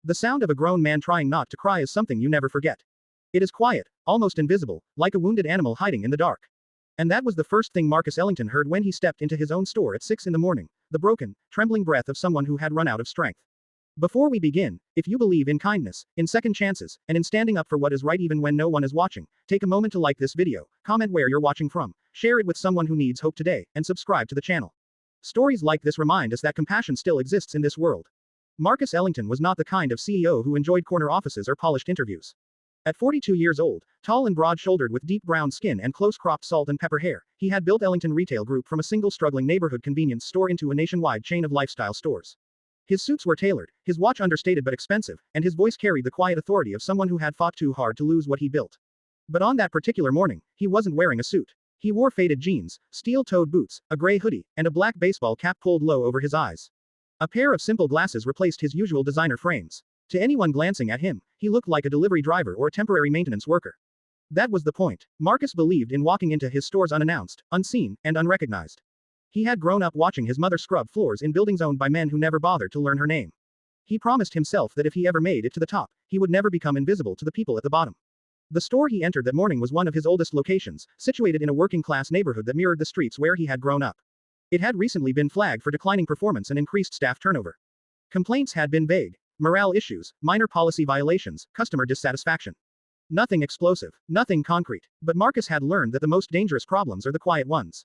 The sound of a grown man trying not to cry is something you never forget. It is quiet, almost invisible, like a wounded animal hiding in the dark. And that was the first thing Marcus Ellington heard when he stepped into his own store at 6 in the morning, the broken, trembling breath of someone who had run out of strength. Before we begin, if you believe in kindness, in second chances, and in standing up for what is right even when no one is watching, take a moment to like this video, comment where you're watching from, share it with someone who needs hope today, and subscribe to the channel. Stories like this remind us that compassion still exists in this world. Marcus Ellington was not the kind of CEO who enjoyed corner offices or polished interviews. At 42 years old, tall and broad-shouldered with deep brown skin and close-cropped salt and pepper hair, he had built Ellington Retail Group from a single struggling neighborhood convenience store into a nationwide chain of lifestyle stores. His suits were tailored, his watch understated but expensive, and his voice carried the quiet authority of someone who had fought too hard to lose what he built. But on that particular morning, he wasn't wearing a suit. He wore faded jeans, steel-toed boots, a gray hoodie, and a black baseball cap pulled low over his eyes. A pair of simple glasses replaced his usual designer frames. To anyone glancing at him, he looked like a delivery driver or a temporary maintenance worker. That was the point. Marcus believed in walking into his stores unannounced, unseen, and unrecognized. He had grown up watching his mother scrub floors in buildings owned by men who never bothered to learn her name. He promised himself that if he ever made it to the top, he would never become invisible to the people at the bottom. The store he entered that morning was one of his oldest locations, situated in a working-class neighborhood that mirrored the streets where he had grown up. It had recently been flagged for declining performance and increased staff turnover. Complaints had been vague. Morale issues, minor policy violations, customer dissatisfaction. Nothing explosive, nothing concrete. But Marcus had learned that the most dangerous problems are the quiet ones.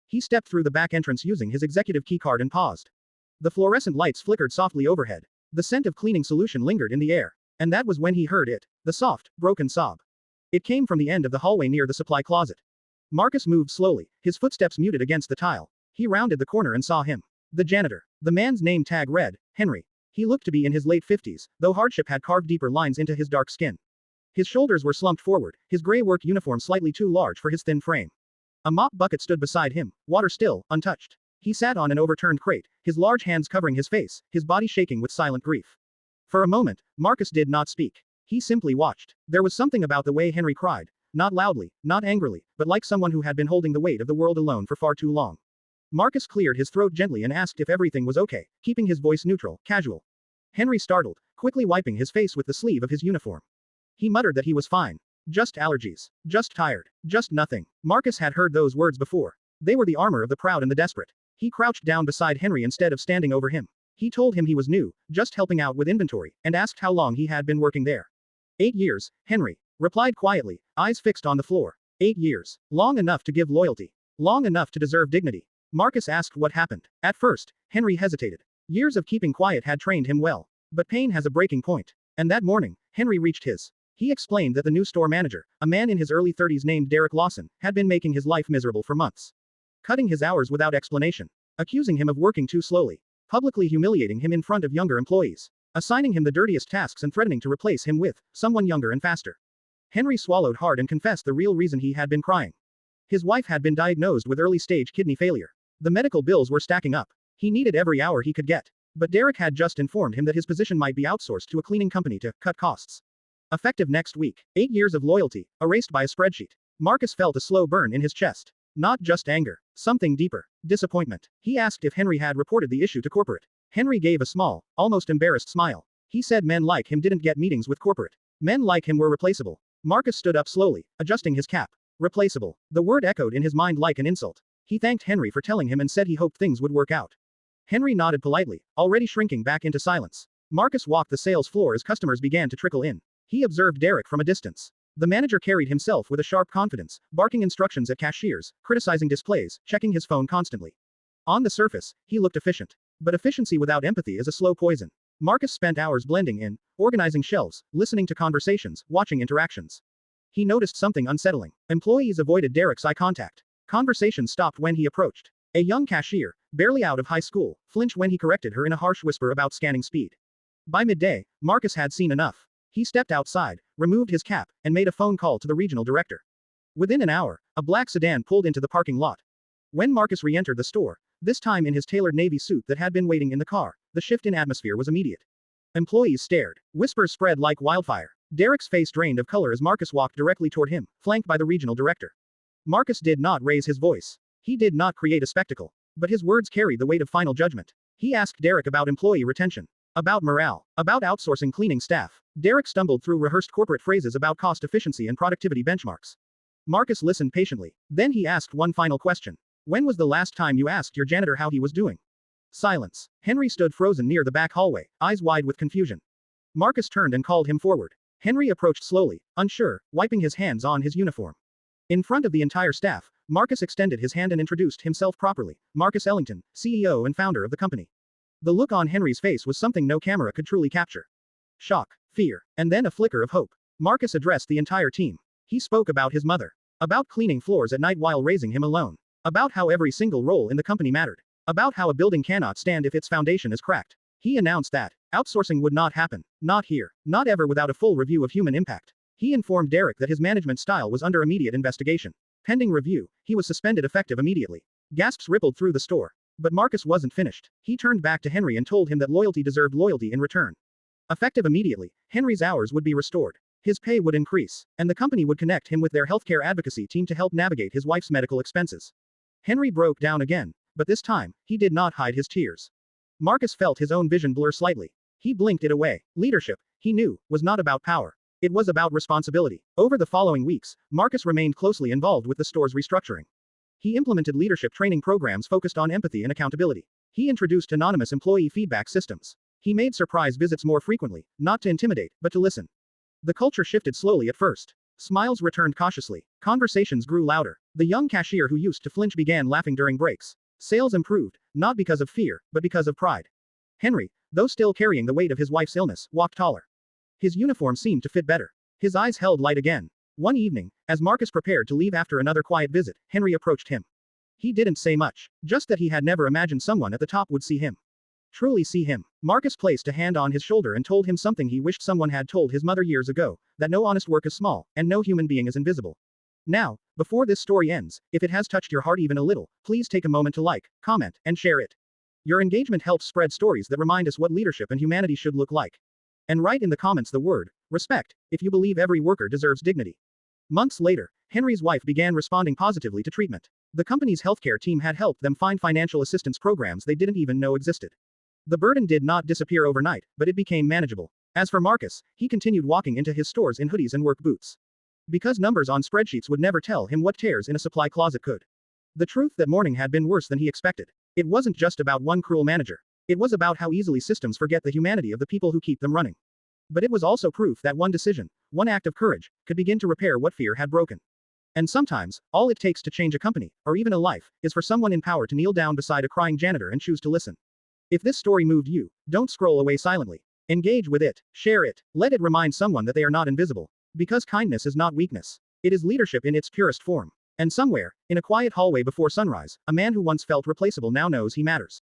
He stepped through the back entrance using his executive keycard and paused. The fluorescent lights flickered softly overhead. The scent of cleaning solution lingered in the air. And that was when he heard it. The soft, broken sob. It came from the end of the hallway near the supply closet. Marcus moved slowly, his footsteps muted against the tile. He rounded the corner and saw him. The janitor. The man's name tag read, Henry. He looked to be in his late 50s, though hardship had carved deeper lines into his dark skin. His shoulders were slumped forward, his gray work uniform slightly too large for his thin frame. A mop bucket stood beside him, water still, untouched. He sat on an overturned crate, his large hands covering his face, his body shaking with silent grief. For a moment, Marcus did not speak. He simply watched. There was something about the way Henry cried, not loudly, not angrily, but like someone who had been holding the weight of the world alone for far too long. Marcus cleared his throat gently and asked if everything was okay, keeping his voice neutral, casual. Henry startled, quickly wiping his face with the sleeve of his uniform. He muttered that he was fine. Just allergies. Just tired. Just nothing. Marcus had heard those words before. They were the armor of the proud and the desperate. He crouched down beside Henry instead of standing over him. He told him he was new, just helping out with inventory, and asked how long he had been working there. 8 years, Henry replied quietly, eyes fixed on the floor. 8 years. Long enough to give loyalty. Long enough to deserve dignity. Marcus asked what happened. At first, Henry hesitated. Years of keeping quiet had trained him well. But pain has a breaking point. And that morning, Henry reached his. He explained that the new store manager, a man in his early 30s named Derek Lawson, had been making his life miserable for months. Cutting his hours without explanation. Accusing him of working too slowly. Publicly humiliating him in front of younger employees. Assigning him the dirtiest tasks and threatening to replace him with someone younger and faster. Henry swallowed hard and confessed the real reason he had been crying. His wife had been diagnosed with early-stage kidney failure. The medical bills were stacking up. He needed every hour he could get. But Derek had just informed him that his position might be outsourced to a cleaning company to cut costs. Effective next week. 8 years of loyalty, erased by a spreadsheet. Marcus felt a slow burn in his chest. Not just anger. Something deeper. Disappointment. He asked if Henry had reported the issue to corporate. Henry gave a small, almost embarrassed smile. He said men like him didn't get meetings with corporate. Men like him were replaceable. Marcus stood up slowly, adjusting his cap. Replaceable. The word echoed in his mind like an insult. He thanked Henry for telling him and said he hoped things would work out. Henry nodded politely, already shrinking back into silence. Marcus walked the sales floor as customers began to trickle in. He observed Derek from a distance. The manager carried himself with a sharp confidence, barking instructions at cashiers, criticizing displays, checking his phone constantly. On the surface, he looked efficient. But efficiency without empathy is a slow poison. Marcus spent hours blending in, organizing shelves, listening to conversations, watching interactions. He noticed something unsettling. Employees avoided Derek's eye contact. Conversations stopped when he approached. A young cashier, barely out of high school, flinched when he corrected her in a harsh whisper about scanning speed. By midday, Marcus had seen enough. He stepped outside, removed his cap, and made a phone call to the regional director. Within an hour, a black sedan pulled into the parking lot. When Marcus re-entered the store, this time in his tailored navy suit that had been waiting in the car, the shift in atmosphere was immediate. Employees stared. Whispers spread like wildfire. Derek's face drained of color as Marcus walked directly toward him, flanked by the regional director. Marcus did not raise his voice. He did not create a spectacle. But his words carried the weight of final judgment. He asked Derek about employee retention. About morale. About outsourcing cleaning staff. Derek stumbled through rehearsed corporate phrases about cost efficiency and productivity benchmarks. Marcus listened patiently. Then he asked one final question. When was the last time you asked your janitor how he was doing? Silence. Henry stood frozen near the back hallway, eyes wide with confusion. Marcus turned and called him forward. Henry approached slowly, unsure, wiping his hands on his uniform. In front of the entire staff, Marcus extended his hand and introduced himself properly. Marcus Ellington, CEO and founder of the company. The look on Henry's face was something no camera could truly capture. Shock, fear, and then a flicker of hope. Marcus addressed the entire team. He spoke about his mother. About cleaning floors at night while raising him alone. About how every single role in the company mattered. About how a building cannot stand if its foundation is cracked. He announced that outsourcing would not happen. Not here. Not ever without a full review of human impact. He informed Derek that his management style was under immediate investigation. Pending review, he was suspended effective immediately. Gasps rippled through the store. But Marcus wasn't finished. He turned back to Henry and told him that loyalty deserved loyalty in return. Effective immediately, Henry's hours would be restored. His pay would increase, and the company would connect him with their healthcare advocacy team to help navigate his wife's medical expenses. Henry broke down again, but this time, he did not hide his tears. Marcus felt his own vision blur slightly. He blinked it away. Leadership, he knew, was not about power. It was about responsibility. Over the following weeks, Marcus remained closely involved with the store's restructuring. He implemented leadership training programs focused on empathy and accountability. He introduced anonymous employee feedback systems. He made surprise visits more frequently, not to intimidate, but to listen. The culture shifted slowly at first. Smiles returned cautiously. Conversations grew louder. The young cashier who used to flinch began laughing during breaks. Sales improved, not because of fear, but because of pride. Henry, though still carrying the weight of his wife's illness, walked taller. His uniform seemed to fit better. His eyes held light again. One evening, as Marcus prepared to leave after another quiet visit, Henry approached him. He didn't say much, just that he had never imagined someone at the top would see him. Truly see him. Marcus placed a hand on his shoulder and told him something he wished someone had told his mother years ago, that no honest work is small, and no human being is invisible. Now, before this story ends, if it has touched your heart even a little, please take a moment to like, comment, and share it. Your engagement helps spread stories that remind us what leadership and humanity should look like. And write in the comments the word respect if you believe every worker deserves dignity. Months later, Henry's wife began responding positively to treatment. The company's healthcare team had helped them find financial assistance programs they didn't even know existed. The burden did not disappear overnight, but it became manageable. As for Marcus, he continued walking into his stores in hoodies and work boots. Because numbers on spreadsheets would never tell him what tears in a supply closet could. The truth that morning had been worse than he expected. It wasn't just about one cruel manager. It was about how easily systems forget the humanity of the people who keep them running. But it was also proof that one decision, one act of courage, could begin to repair what fear had broken. And sometimes, all it takes to change a company, or even a life, is for someone in power to kneel down beside a crying janitor and choose to listen. If this story moved you, don't scroll away silently. Engage with it, share it, let it remind someone that they are not invisible. Because kindness is not weakness. It is leadership in its purest form. And somewhere, in a quiet hallway before sunrise, a man who once felt replaceable now knows he matters.